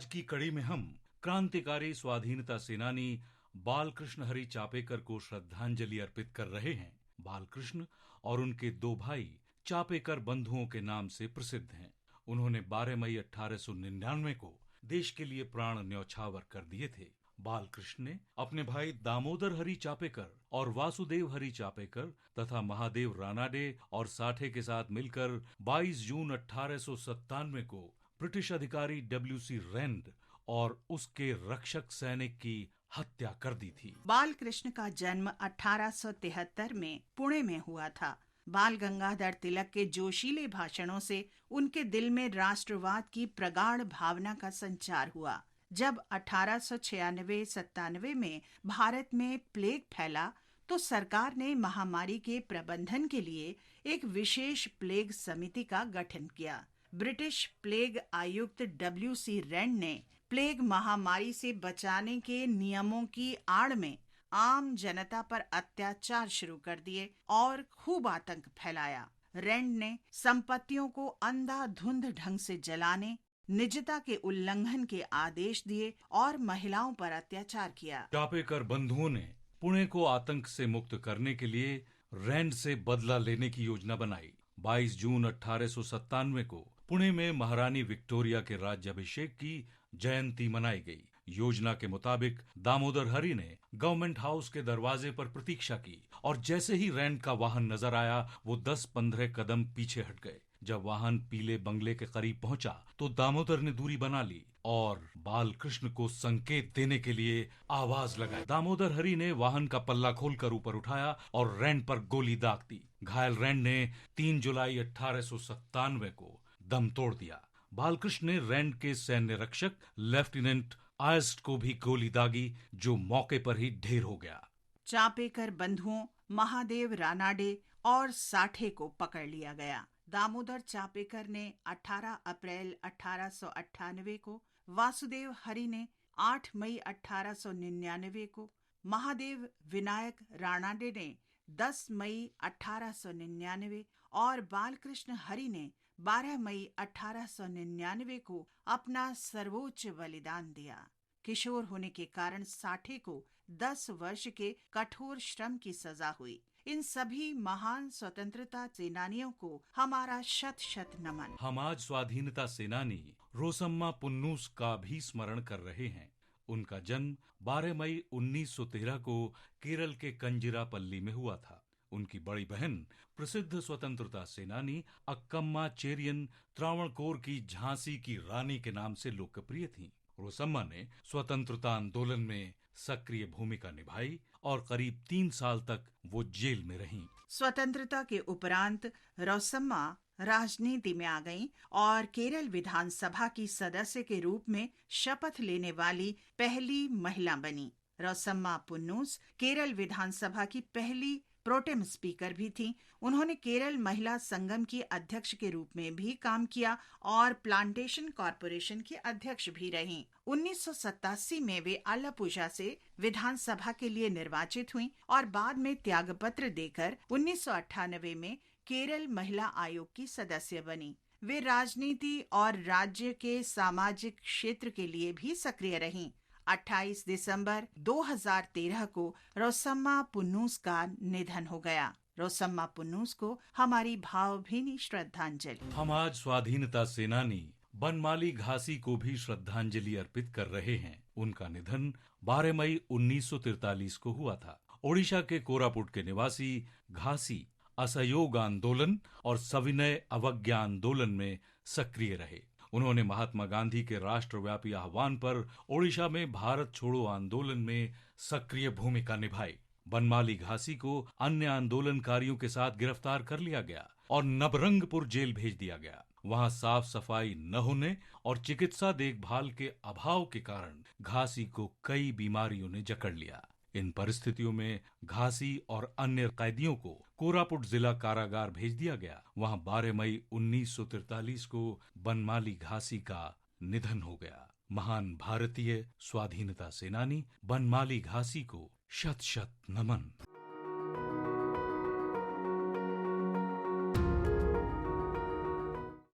आज की कड़ी में हम क्रांतिकारी स्वाधीनता सेनानी बालकृष्ण हरी चापेकर को श्रद्धांजलि अर्पित कर रहे हैं। बालकृष्ण और उनके दो भाई चापेकर बंधुओं के नाम से प्रसिद्ध हैं। उन्होंने 12 मई 1899 को देश के लिए प्राण न्यौछावर कर दिए थे। बालकृष्ण ने अपने भाई दामोदर हरी चापेकर और वासुदेव हरी चापेकर तथा महादेव रानाडे और साठे के साथ मिलकर 22 जून 1897 को ब्रिटिश अधिकारी WC रेंड और उसके रक्षक सैनिक की हत्या कर दी थी। बालकृष्ण का जन्म 1873 में पुणे में हुआ था। बाल गंगाधर तिलक के जोशीले भाषणों से उनके दिल में राष्ट्रवाद की प्रगाढ़ भावना का संचार हुआ। जब 1896-97 में भारत में प्लेग फैला तो सरकार ने महामारी के प्रबंधन के लिए एक विशेष प्लेग समिति का गठन किया। ब्रिटिश प्लेग आयुक्त WC रेंड ने प्लेग महामारी से बचाने के नियमों की आड़ में आम जनता पर अत्याचार शुरू कर दिए और खूब आतंक फैलाया। रेंड ने संपत्तियों को अंधाधुंध ढंग से जलाने, निजता के उल्लंघन के आदेश दिए और महिलाओं पर अत्याचार किया। चापेकर बंधुओं ने पुणे को आतंक से मुक्त करने के लिए रेंड से बदला लेने की योजना बनाई। 22 जून 1897 को पुणे में महारानी विक्टोरिया के राज्याभिषेक की जयंती मनाई गई। योजना के मुताबिक दामोदर हरी ने गवर्नमेंट हाउस के दरवाजे पर प्रतीक्षा की और जैसे ही रेंड का वाहन नजर आया वो 10-15 कदम पीछे हट गए। जब वाहन पीले बंगले के करीब पहुंचा तो दामोदर ने दूरी बना ली और बालकृष्ण को संकेत देने के लिए आवाज लगाई। दामोदर हरी ने वाहन का पल्ला खोलकर ऊपर उठाया और रेंड पर गोली दाग दी। घायल रेंड ने 3 जुलाई 1897 को दम तोड़ दिया। बालकृष्ण ने रेंड के सैन्य रक्षक लेफ्टिनेंट आयस्ट को भी गोली दागी, जो मौके पर ही ढेर हो गया। चापेकर बंधुओं महादेव रानाडे और साठे को पकड़ लिया गया। दामोदर चापेकर ने 18 अप्रैल 1898 को, वासुदेव हरी ने 8 मई 1899 को, महादेव विनायक रानाडे ने 10 मई 1899 और बालकृष्ण हरी ने 12 मई 1899 को अपना सर्वोच्च बलिदान दिया। किशोर होने के कारण साठे को 10 वर्ष के कठोर श्रम की सजा हुई। इन सभी महान स्वतंत्रता सेनानियों को हमारा शत शत नमन। हम आज स्वाधीनता सेनानी रोसम्मा पुन्नूस का भी स्मरण कर रहे हैं। उनका जन्म 12 मई 1913 को केरल के कंजिरापल्ली में हुआ था। उनकी बड़ी बहन प्रसिद्ध स्वतंत्रता सेनानी अक्कम्मा चेरियन त्रावणकोर की झांसी की रानी के नाम से लोकप्रिय थीं। रोसम्मा ने स्वतंत्रता आंदोलन में सक्रिय भूमिका निभाई और करीब 3 साल तक वो जेल में रहीं। स्वतंत्रता के उपरांत रोसम्मा राजनीति में आ गईं और केरल विधानसभा की सदस्य के रूप में शपथ लेने वाली पहली महिला बनी। रोसम्मा पुन्नूस केरल विधानसभा की पहली प्रोटेम स्पीकर भी थीं। उन्होंने केरल महिला संगम की अध्यक्ष के रूप में भी काम किया और प्लांटेशन कॉरपोरेशन की अध्यक्ष भी रहीं। 1987 में वे आलापुझा से विधानसभा के लिए निर्वाचित हुईं और बाद में त्यागपत्र देकर 1998 में केरल महिला आयोग की सदस्य बनी। वे राजनीति और राज्य के सामाजिक क्षेत्र के लिए भी सक्रिय रहीं। 28 दिसंबर 2013 को रोसम्मा पुन्नूस का निधन हो गया। रोसम्मा पुन्नूस को हमारी भावभीनी श्रद्धांजलि। हम आज स्वाधीनता सेनानी बनमाली घासी को भी श्रद्धांजलि अर्पित कर रहे हैं। उनका निधन 12 मई 1943 को हुआ था। ओडिशा के कोरापुट के निवासी घासी असहयोग आंदोलन और सविनय अवज्ञा आंदोलन में सक्रिय रहे। उन्होंने महात्मा गांधी के राष्ट्रव्यापी आह्वान पर ओडिशा में भारत छोड़ो आंदोलन में सक्रिय भूमिका निभाई। बनमाली घासी को अन्य आंदोलनकारियों के साथ गिरफ्तार कर लिया गया और नबरंगपुर जेल भेज दिया गया। वहां साफ सफाई न होने और चिकित्सा देखभाल के अभाव के कारण घासी को कई बीमारियों ने जकड़ लिया। इन परिस्थितियों में घासी और अन्य कैदियों को कोरापुट जिला कारागार भेज दिया गया। वहां 12 मई 1943 को बनमाली घासी का निधन हो गया। महान भारतीय स्वाधीनता सेनानी बनमाली घासी को शत शत नमन।